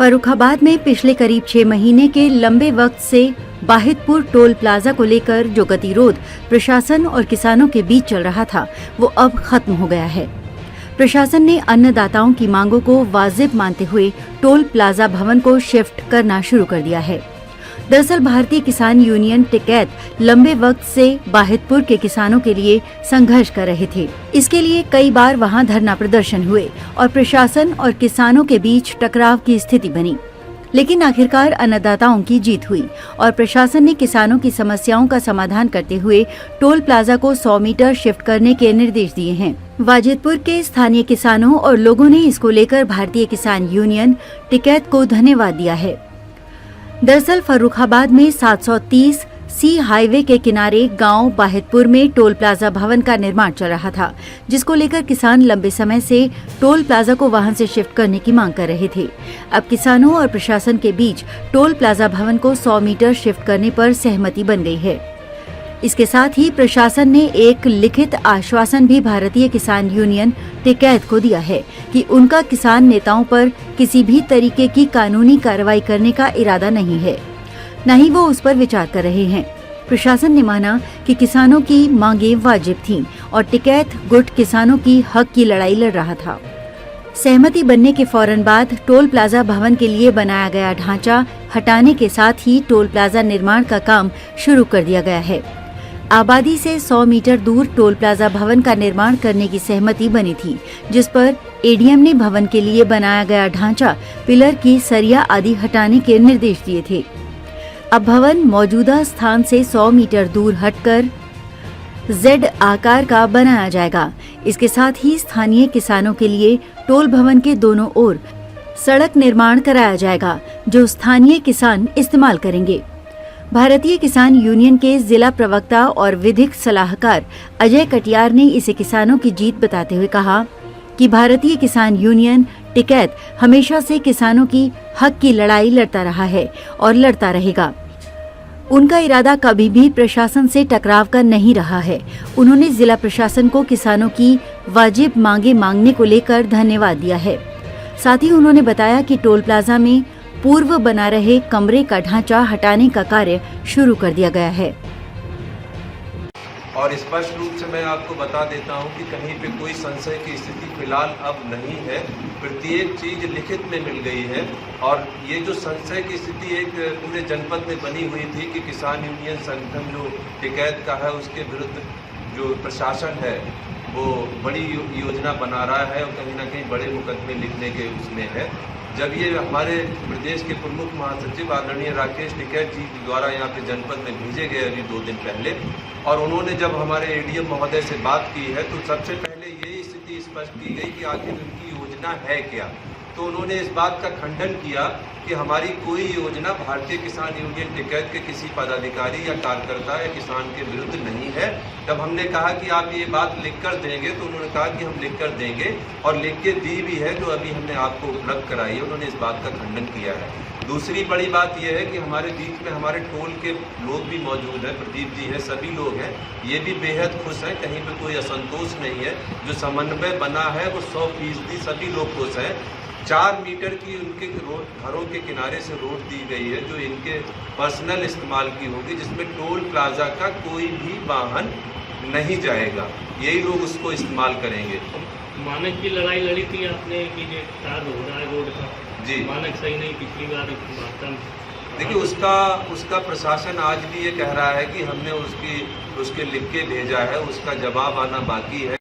फर्रुखाबाद में पिछले करीब 6 महीने के लंबे वक्त से बाहितपुर टोल प्लाजा को लेकर जो गतिरोध प्रशासन और किसानों के बीच चल रहा था, वो अब खत्म हो गया है। प्रशासन ने अन्नदाताओं की मांगों को वाजिब मानते हुए टोल प्लाजा भवन को शिफ्ट करना शुरू कर दिया है। दरअसल भारतीय किसान यूनियन टिकैत लंबे वक्त से बाहितपुर के किसानों के लिए संघर्ष कर रहे थे। इसके लिए कई बार वहां धरना प्रदर्शन हुए और प्रशासन और किसानों के बीच टकराव की स्थिति बनी, लेकिन आखिरकार अन्नदाताओं की जीत हुई और प्रशासन ने किसानों की समस्याओं का समाधान करते हुए टोल प्लाजा को 100 मीटर शिफ्ट करने के निर्देश दिए हैं। वाजिदपुर के स्थानीय किसानों और लोगों ने इसको लेकर भारतीय किसान यूनियन टिकैत को धन्यवाद दिया है। दरअसल फर्रुखाबाद में 730 सी हाईवे के किनारे गांव बाहितपुर में टोल प्लाजा भवन का निर्माण चल रहा था, जिसको लेकर किसान लंबे समय से टोल प्लाजा को वहां से शिफ्ट करने की मांग कर रहे थे। अब किसानों और प्रशासन के बीच टोल प्लाजा भवन को 100 मीटर शिफ्ट करने पर सहमति बन गई है। इसके साथ ही प्रशासन ने एक लिखित आश्वासन भी भारतीय किसान यूनियन टिकैत को दिया है कि उनका किसान नेताओं पर किसी भी तरीके की कानूनी कार्रवाई करने का इरादा नहीं है, न ही वो उस पर विचार कर रहे हैं। प्रशासन ने माना कि किसानों की मांगें वाजिब थीं और टिकैत गुट किसानों की हक की लड़ाई लड़ रहा था। सहमति बनने के फौरन बाद टोल प्लाजा भवन के लिए बनाया गया ढांचा हटाने के साथ ही टोल प्लाजा निर्माण का काम शुरू कर दिया गया है। आबादी से 100 मीटर दूर टोल प्लाजा भवन का निर्माण करने की सहमति बनी थी, जिस पर एडीएम ने भवन के लिए बनाया गया ढांचा, पिलर की सरिया आदि हटाने के निर्देश दिए थे। अब भवन मौजूदा स्थान से 100 मीटर दूर हटकर Z आकार का बनाया जाएगा। इसके साथ ही स्थानीय किसानों के लिए टोल भवन के दोनों ओर सड़क निर्माण कराया जाएगा, जो स्थानीय किसान इस्तेमाल करेंगे। भारतीय किसान यूनियन के जिला प्रवक्ता और विधिक सलाहकार अजय कटियार ने इसे किसानों की जीत बताते हुए कहा कि भारतीय किसान यूनियन टिकैत हमेशा से किसानों की हक की लड़ाई लड़ता रहा है और लड़ता रहेगा। उनका इरादा कभी भी प्रशासन से टकराव का नहीं रहा है। उन्होंने जिला प्रशासन को किसानों की वाजिब मांगे मांगने को लेकर धन्यवाद दिया है। साथ ही उन्होंने बताया कि टोल प्लाजा में पूर्व बना रहे कमरे का ढांचा हटाने का कार्य शुरू कर दिया गया है। और स्पष्ट रूप से मैं आपको बता देता हूं कि कहीं पे कोई संशय की स्थिति फिलहाल अब नहीं है। प्रत्येक चीज लिखित में मिल गई है और ये जो संशय की स्थिति एक पूरे जनपद में बनी हुई थी कि किसान यूनियन संगठन जो टिकैत का है उसके विरुद्ध जो प्रशासन है वो बड़ी योजना बना रहा है और कहीं ना कहीं बड़े मुकदमे लिखने के उसमें है। जब ये हमारे प्रदेश के प्रमुख महासचिव आदरणीय राकेश टिकैत जी द्वारा यहाँ पे जनपद में भेजे गए अभी 2 दिन पहले, और उन्होंने जब हमारे एडीएम महोदय से बात की है तो सबसे पहले यही स्थिति स्पष्ट की गई कि आखिर उनकी योजना है क्या। तो उन्होंने इस बात का खंडन किया कि हमारी कोई योजना भारतीय किसान यूनियन टिकैत के किसी पदाधिकारी या कार्यकर्ता या किसान के विरुद्ध नहीं है। तब हमने कहा कि आप ये बात लिख कर देंगे, तो उन्होंने कहा कि हम लिख कर देंगे और लिख के दी भी है, जो अभी हमने आपको उपलब्ध कराई है। उन्होंने इस बात का खंडन किया है। दूसरी बड़ी बात यह है कि हमारे बीच में हमारे टोल के लोग भी मौजूद हैं, प्रदीप जी हैं, सभी लोग हैं, ये भी बेहद खुश हैं, कहीं पे कोई असंतोष नहीं है। जो समन्वय बना है वो 100% सभी लोग खुश हैं। 4 मीटर की उनके घरों के किनारे से रोड दी गई है जो इनके पर्सनल इस्तेमाल की होगी, जिसमें टोल प्लाजा का कोई भी वाहन नहीं जाएगा, यही लोग उसको इस्तेमाल करेंगे। मानक की लड़ाई लड़ी थी आपने कि ये कार्य हो रहा है रोड का जी, मानक सही नहीं, पिछली बार देखिए उसका प्रशासन आज भी ये कह रहा है कि हमने उसके लिख के भेजा है, उसका जवाब आना बाकी है।